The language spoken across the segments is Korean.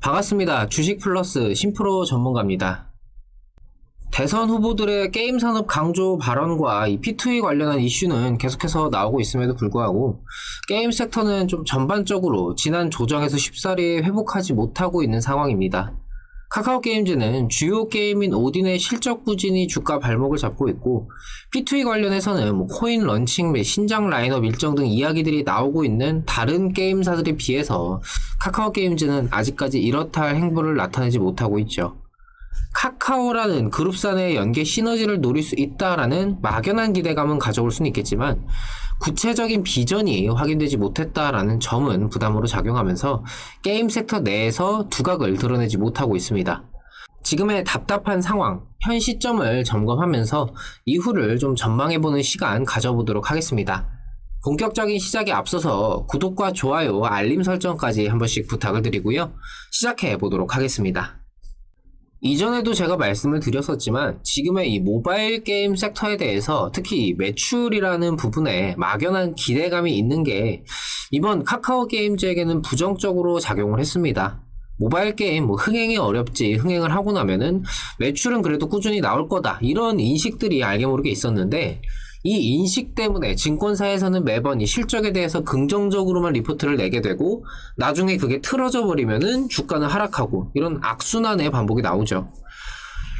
반갑습니다. 주식플러스 심프로 전문가입니다. 대선 후보들의 게임 산업 강조 발언과 이 P2E 관련한 이슈는 계속해서 나오고 있음에도 불구하고 게임 섹터는 좀 전반적으로 지난 조정에서 쉽사리 회복하지 못하고 있는 상황입니다. 카카오 게임즈는 주요 게임인 오딘의 실적 부진이 주가 발목을 잡고 있고, P2E 관련해서는 코인 런칭 및 신작 라인업 일정 등 이야기들이 나오고 있는 다른 게임사들에 비해서 카카오 게임즈는 아직까지 이렇다 할 행보를 나타내지 못하고 있죠. 카카오라는 그룹사 내 연계 시너지를 노릴 수 있다라는 막연한 기대감은 가져올 수는 있겠지만, 구체적인 비전이 확인되지 못했다라는 점은 부담으로 작용하면서 게임 섹터 내에서 두각을 드러내지 못하고 있습니다. 지금의 답답한 상황, 현 시점을 점검하면서 이후를 좀 전망해보는 시간 가져보도록 하겠습니다. 본격적인 시작에 앞서서 구독과 좋아요, 알림 설정까지 한 번씩 부탁을 드리고요. 시작해 보도록 하겠습니다. 이전에도 제가 말씀을 드렸었지만 지금의 이 모바일 게임 섹터에 대해서 특히 매출이라는 부분에 막연한 기대감이 있는 게 이번 카카오 게임즈에게는 부정적으로 작용을 했습니다. 모바일 게임 흥행이 어렵지, 흥행을 하고 나면은 매출은 그래도 꾸준히 나올 거다, 이런 인식들이 알게 모르게 있었는데, 이 인식 때문에 증권사에서는 매번 이 실적에 대해서 긍정적으로만 리포트를 내게 되고 나중에 그게 틀어져 버리면은 주가는 하락하고, 이런 악순환의 반복이 나오죠.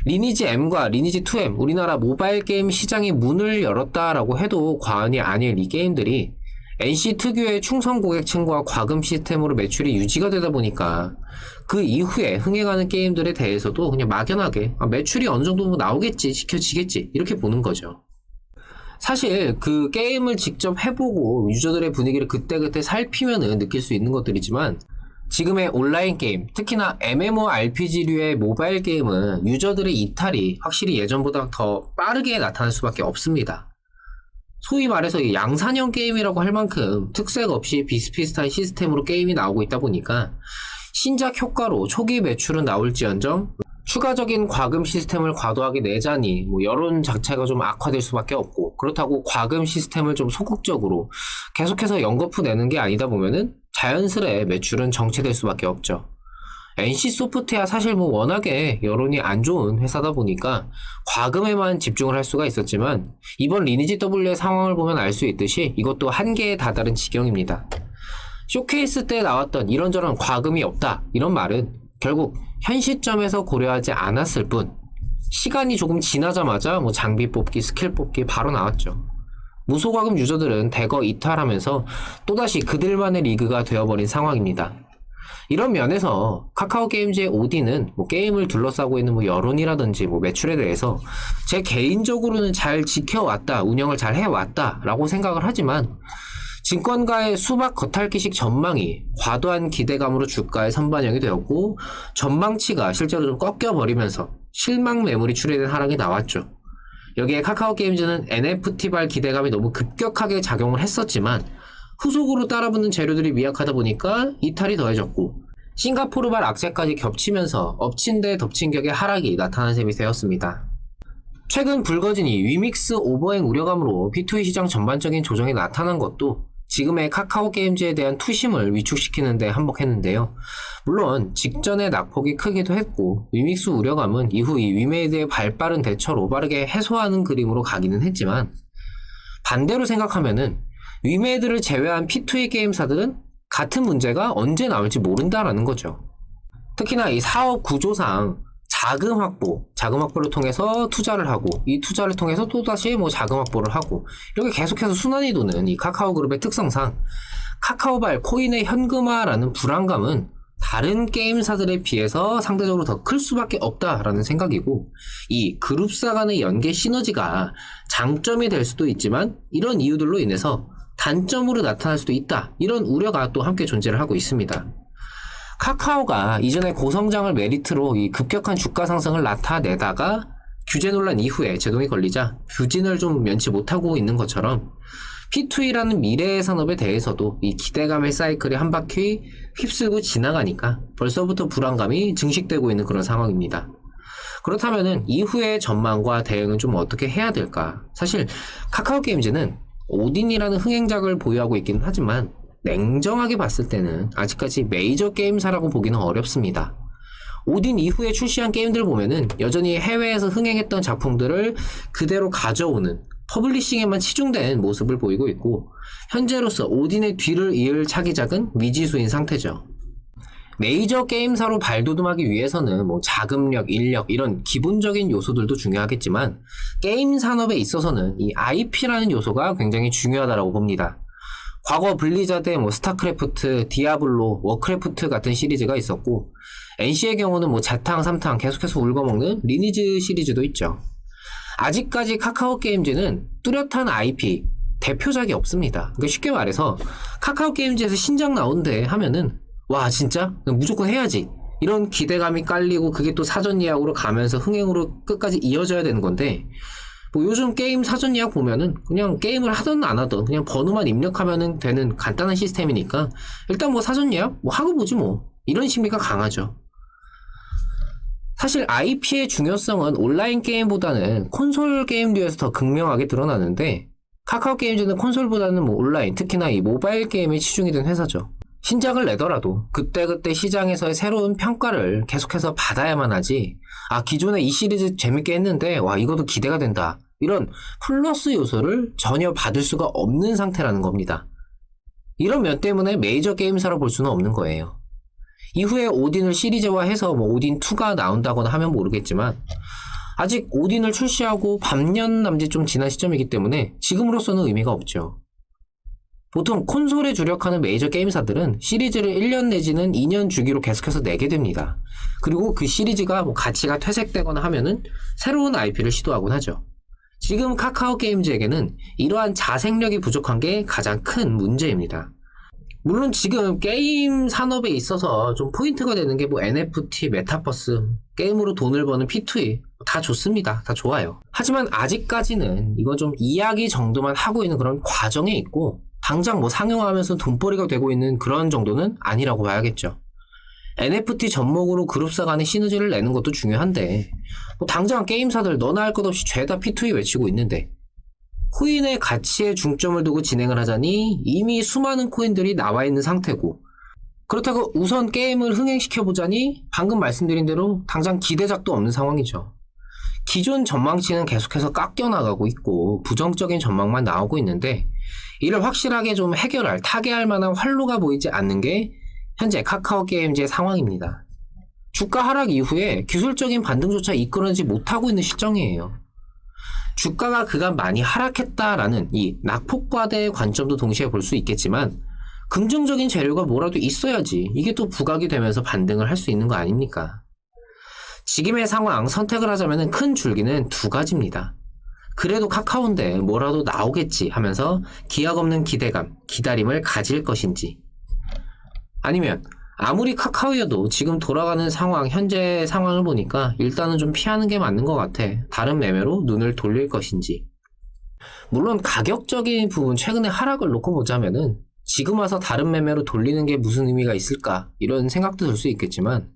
리니지 M과 리니지 2M, 우리나라 모바일 게임 시장이 문을 열었다라고 해도 과언이 아닐 이 게임들이 NC 특유의 충성 고객층과 과금 시스템으로 매출이 유지가 되다 보니까 그 이후에 흥행하는 게임들에 대해서도 그냥 막연하게 매출이 어느 정도 나오겠지, 지켜지겠지, 이렇게 보는 거죠. 사실 그 게임을 직접 해보고 유저들의 분위기를 그때그때 살피면은 느낄 수 있는 것들이지만, 지금의 온라인 게임, 특히나 MMORPG류의 모바일 게임은 유저들의 이탈이 확실히 예전보다 더 빠르게 나타날 수밖에 없습니다. 소위 말해서 양산형 게임이라고 할 만큼 특색 없이 비슷비슷한 시스템으로 게임이 나오고 있다 보니까 신작 효과로 초기 매출은 나올지언정 추가적인 과금 시스템을 과도하게 내자니 여론 자체가 좀 악화될 수밖에 없고, 그렇다고 과금 시스템을 좀 소극적으로 계속해서 연거푸 내는 게 아니다 보면은 자연스레 매출은 정체될 수밖에 없죠. NC소프트야 사실 워낙에 여론이 안 좋은 회사다 보니까 과금에만 집중을 할 수가 있었지만, 이번 리니지 W의 상황을 보면 알 수 있듯이 이것도 한계에 다다른 지경입니다. 쇼케이스 때 나왔던 이런저런 과금이 없다, 이런 말은 결국 현 시점에서 고려하지 않았을 뿐, 시간이 조금 지나자마자 장비 뽑기, 스킬 뽑기 바로 나왔죠. 무소과금 유저들은 대거 이탈하면서 또다시 그들만의 리그가 되어버린 상황입니다. 이런 면에서 카카오 게임즈의 오딘은 게임을 둘러싸고 있는 여론이라든지 매출에 대해서 제 개인적으로는 잘 지켜왔다, 운영을 잘 해왔다 라고 생각을 하지만, 증권가의 수박 겉핥기식 전망이 과도한 기대감으로 주가에 선반영이 되었고, 전망치가 실제로 좀 꺾여버리면서 실망 매물이 출현된 하락이 나왔죠. 여기에 카카오 게임즈는 NFT발 기대감이 너무 급격하게 작용을 했었지만, 후속으로 따라붙는 재료들이 미약하다 보니까 이탈이 더해졌고, 싱가포르발 악재까지 겹치면서 엎친 데 덮친 격의 하락이 나타난 셈이 되었습니다. 최근 불거진 이 위믹스 오버행 우려감으로 P2E 시장 전반적인 조정이 나타난 것도 지금의 카카오 게임즈에 대한 투심을 위축시키는 데 한몫했는데요. 물론 직전에 낙폭이 크기도 했고, 위믹스 우려감은 이후 이 위메이드의 발빠른 대처로 빠르게 해소하는 그림으로 가기는 했지만, 반대로 생각하면은 위메이드를 제외한 P2E 게임사들은 같은 문제가 언제 나올지 모른다라는 거죠. 특히나 이 사업 구조상 자금 확보를 통해서 투자를 하고, 이 투자를 통해서 또다시 자금 확보를 하고, 이렇게 계속해서 순환이 도는 이 카카오 그룹의 특성상 카카오발 코인의 현금화라는 불안감은 다른 게임사들에 비해서 상대적으로 더 클 수밖에 없다라는 생각이고, 이 그룹사 간의 연계 시너지가 장점이 될 수도 있지만 이런 이유들로 인해서 단점으로 나타날 수도 있다, 이런 우려가 또 함께 존재를 하고 있습니다. 카카오가 이전에 고성장을 메리트로 이 급격한 주가 상승을 나타내다가 규제 논란 이후에 제동이 걸리자 부진을 좀 면치 못하고 있는 것처럼, P2E라는 미래의 산업에 대해서도 이 기대감의 사이클이 한 바퀴 휩쓸고 지나가니까 벌써부터 불안감이 증식되고 있는 그런 상황입니다. 그렇다면은 이후의 전망과 대응은 좀 어떻게 해야 될까? 사실 카카오 게임즈는 오딘이라는 흥행작을 보유하고 있긴 하지만 냉정하게 봤을 때는 아직까지 메이저 게임사라고 보기는 어렵습니다. 오딘 이후에 출시한 게임들 보면은 여전히 해외에서 흥행했던 작품들을 그대로 가져오는 퍼블리싱에만 치중된 모습을 보이고 있고, 현재로서 오딘의 뒤를 이을 차기작은 미지수인 상태죠. 메이저 게임사로 발돋움하기 위해서는 뭐 자금력, 인력 이런 기본적인 요소들도 중요하겠지만, 게임 산업에 있어서는 이 IP라는 요소가 굉장히 중요하다고 봅니다. 과거 블리자드의 뭐 스타크래프트, 디아블로, 워크래프트 같은 시리즈가 있었고, NC의 경우는 뭐 자탕, 삼탕 계속해서 울거먹는 리니지 시리즈도 있죠. 아직까지 카카오 게임즈는 뚜렷한 IP, 대표작이 없습니다. 그러니까 쉽게 말해서 카카오 게임즈에서 신작 나온대 하면은 와 진짜? 무조건 해야지, 이런 기대감이 깔리고 그게 또 사전 예약으로 가면서 흥행으로 끝까지 이어져야 되는 건데, 뭐 요즘 게임 사전 예약 보면은 그냥 게임을 하든 안 하든 그냥 번호만 입력하면 되는 간단한 시스템이니까 일단 뭐 사전 예약 뭐 하고 보지 뭐, 이런 심리가 강하죠. 사실 IP의 중요성은 온라인 게임보다는 콘솔 게임류에서 더 극명하게 드러나는데, 카카오 게임즈는 콘솔보다는 뭐 온라인, 특히나 이 모바일 게임에 치중이 된 회사죠. 신작을 내더라도 그때그때 시장에서의 새로운 평가를 계속해서 받아야만 하지, 아 기존에 이 시리즈 재밌게 했는데 와 이것도 기대가 된다, 이런 플러스 요소를 전혀 받을 수가 없는 상태라는 겁니다. 이런 면 때문에 메이저 게임사로 볼 수는 없는 거예요. 이후에 오딘을 시리즈화해서 뭐 오딘2가 나온다거나 하면 모르겠지만, 아직 오딘을 출시하고 반년 남짓 좀 지난 시점이기 때문에 지금으로서는 의미가 없죠. 보통 콘솔에 주력하는 메이저 게임사들은 시리즈를 1년 내지는 2년 주기로 계속해서 내게 됩니다. 그리고 그 시리즈가 뭐 가치가 퇴색되거나 하면은 새로운 IP를 시도하곤 하죠. 지금 카카오 게임즈에게는 이러한 자생력이 부족한 게 가장 큰 문제입니다. 물론 지금 게임 산업에 있어서 좀 포인트가 되는 게 뭐 NFT, 메타버스, 게임으로 돈을 버는 P2E 다 좋습니다. 다 좋아요. 하지만 아직까지는 이거 좀 이야기 정도만 하고 있는 그런 과정에 있고, 당장 뭐 상용화하면서 돈벌이가 되고 있는 그런 정도는 아니라고 봐야겠죠. NFT 접목으로 그룹사 간의 시너지를 내는 것도 중요한데, 뭐 당장 게임사들 너나 할 것 없이 죄다 P2E 외치고 있는데, 코인의 가치에 중점을 두고 진행을 하자니 이미 수많은 코인들이 나와 있는 상태고, 그렇다고 우선 게임을 흥행시켜보자니 방금 말씀드린 대로 당장 기대작도 없는 상황이죠. 기존 전망치는 계속해서 깎여나가고 있고 부정적인 전망만 나오고 있는데, 이를 확실하게 좀 해결할, 타개할 만한 활로가 보이지 않는 게 현재 카카오 게임즈의 상황입니다. 주가 하락 이후에 기술적인 반등조차 이끌어내지 못하고 있는 실정이에요. 주가가 그간 많이 하락했다라는 이 낙폭과대의 관점도 동시에 볼 수 있겠지만, 긍정적인 재료가 뭐라도 있어야지 이게 또 부각이 되면서 반등을 할 수 있는 거 아닙니까? 지금의 상황 선택을 하자면 큰 줄기는 두 가지입니다. 그래도 카카오인데 뭐라도 나오겠지 하면서 기약 없는 기대감, 기다림을 가질 것인지, 아니면 아무리 카카오여도 지금 돌아가는 상황, 현재 상황을 보니까 일단은 좀 피하는 게 맞는 것 같아, 다른 매매로 눈을 돌릴 것인지. 물론 가격적인 부분 최근에 하락을 놓고 보자면은 지금 와서 다른 매매로 돌리는 게 무슨 의미가 있을까, 이런 생각도 들 수 있겠지만,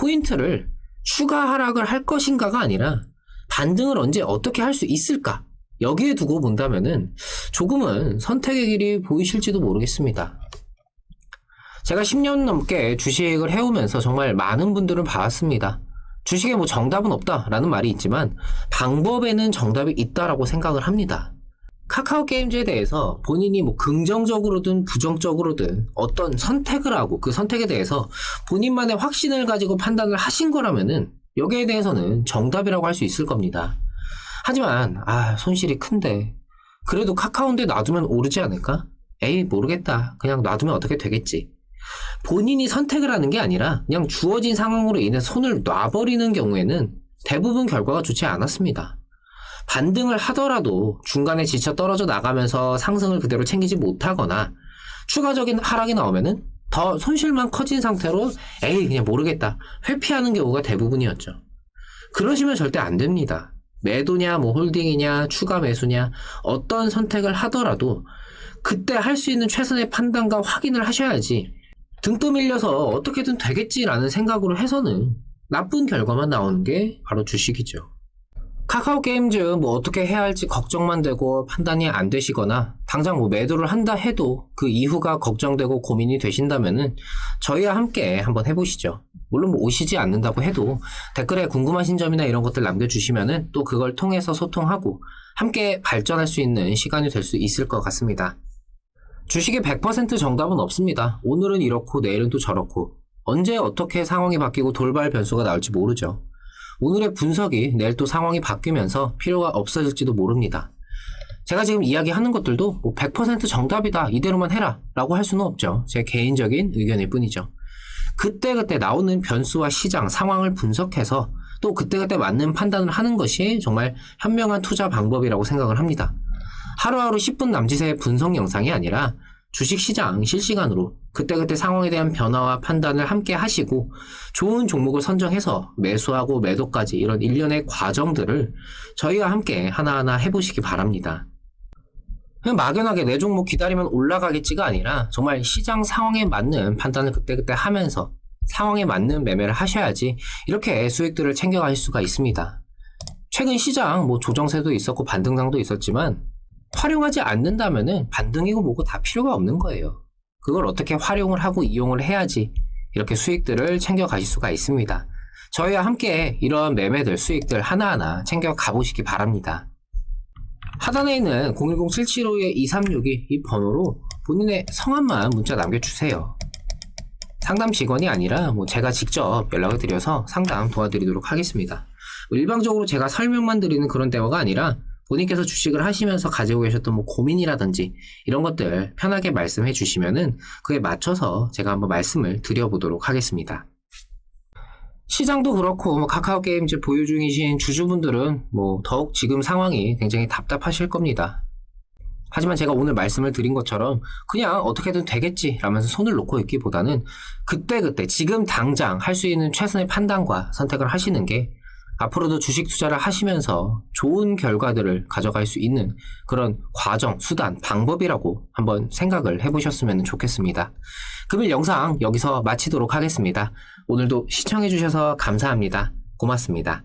포인트를 추가 하락을 할 것인가가 아니라 반등을 언제 어떻게 할 수 있을까, 여기에 두고 본다면은 조금은 선택의 길이 보이실지도 모르겠습니다. 제가 10년 넘게 주식을 해오면서 정말 많은 분들을 봐왔습니다. 주식에 뭐 정답은 없다라는 말이 있지만 방법에는 정답이 있다라고 생각을 합니다. 카카오 게임즈에 대해서 본인이 뭐 긍정적으로든 부정적으로든 어떤 선택을 하고 그 선택에 대해서 본인만의 확신을 가지고 판단을 하신 거라면은 여기에 대해서는 정답이라고 할 수 있을 겁니다. 하지만 손실이 큰데 그래도 카카오인데 놔두면 오르지 않을까? 에이 모르겠다, 그냥 놔두면 어떻게 되겠지. 본인이 선택을 하는 게 아니라 그냥 주어진 상황으로 인해 손을 놔버리는 경우에는 대부분 결과가 좋지 않았습니다. 반등을 하더라도 중간에 지쳐 떨어져 나가면서 상승을 그대로 챙기지 못하거나 추가적인 하락이 나오면은 더 손실만 커진 상태로 에이 그냥 모르겠다 회피하는 경우가 대부분이었죠. 그러시면 절대 안 됩니다. 매도냐 뭐 홀딩이냐 추가 매수냐 어떤 선택을 하더라도 그때 할 수 있는 최선의 판단과 확인을 하셔야지, 등 떠밀려서 어떻게든 되겠지라는 생각으로 해서는 나쁜 결과만 나오는 게 바로 주식이죠. 카카오 게임즈 뭐 어떻게 해야 할지 걱정만 되고 판단이 안 되시거나 당장 뭐 매도를 한다 해도 그 이후가 걱정되고 고민이 되신다면은 저희와 함께 한번 해보시죠. 물론 뭐 오시지 않는다고 해도 댓글에 궁금하신 점이나 이런 것들 남겨주시면은 또 그걸 통해서 소통하고 함께 발전할 수 있는 시간이 될 수 있을 것 같습니다. 주식의 100% 정답은 없습니다. 오늘은 이렇고 내일은 또 저렇고 언제 어떻게 상황이 바뀌고 돌발 변수가 나올지 모르죠. 오늘의 분석이 내일 또 상황이 바뀌면서 필요가 없어질지도 모릅니다. 제가 지금 이야기하는 것들도 뭐 100% 정답이다, 이대로만 해라 라고 할 수는 없죠. 제 개인적인 의견일 뿐이죠. 그때그때 나오는 변수와 시장 상황을 분석해서 또 그때그때 맞는 판단을 하는 것이 정말 현명한 투자 방법이라고 생각을 합니다. 하루하루 10분 남짓의 분석 영상이 아니라 주식시장 실시간으로 그때그때 상황에 대한 변화와 판단을 함께 하시고 좋은 종목을 선정해서 매수하고 매도까지 이런 일련의 과정들을 저희와 함께 하나하나 해보시기 바랍니다. 그냥 막연하게 내 종목 기다리면 올라가겠지가 아니라 정말 시장 상황에 맞는 판단을 그때그때 하면서 상황에 맞는 매매를 하셔야지 이렇게 수익들을 챙겨가실 수가 있습니다. 최근 시장 뭐 조정세도 있었고 반등장도 있었지만 활용하지 않는다면은 반등이고 뭐고 다 필요가 없는 거예요. 그걸 어떻게 활용을 하고 이용을 해야지 이렇게 수익들을 챙겨 가실 수가 있습니다. 저희와 함께 이런 매매들 수익들 하나하나 챙겨 가보시기 바랍니다. 하단에 있는 010-775-2362 이 번호로 본인의 성함만 문자 남겨주세요. 상담 직원이 아니라 뭐 제가 직접 연락을 드려서 상담 도와드리도록 하겠습니다. 일방적으로 제가 설명만 드리는 그런 대화가 아니라 본인께서 주식을 하시면서 가지고 계셨던 뭐 고민이라든지 이런 것들 편하게 말씀해 주시면은 그에 맞춰서 제가 한번 말씀을 드려보도록 하겠습니다. 시장도 그렇고 뭐 카카오 게임즈 보유 중이신 주주분들은 뭐 더욱 지금 상황이 굉장히 답답하실 겁니다. 하지만 제가 오늘 말씀을 드린 것처럼 그냥 어떻게든 되겠지 라면서 손을 놓고 있기보다는 그때그때 지금 당장 할 수 있는 최선의 판단과 선택을 하시는 게 앞으로도 주식 투자를 하시면서 좋은 결과들을 가져갈 수 있는 그런 과정, 수단, 방법이라고 한번 생각을 해보셨으면 좋겠습니다. 금일 영상 여기서 마치도록 하겠습니다. 오늘도 시청해주셔서 감사합니다. 고맙습니다.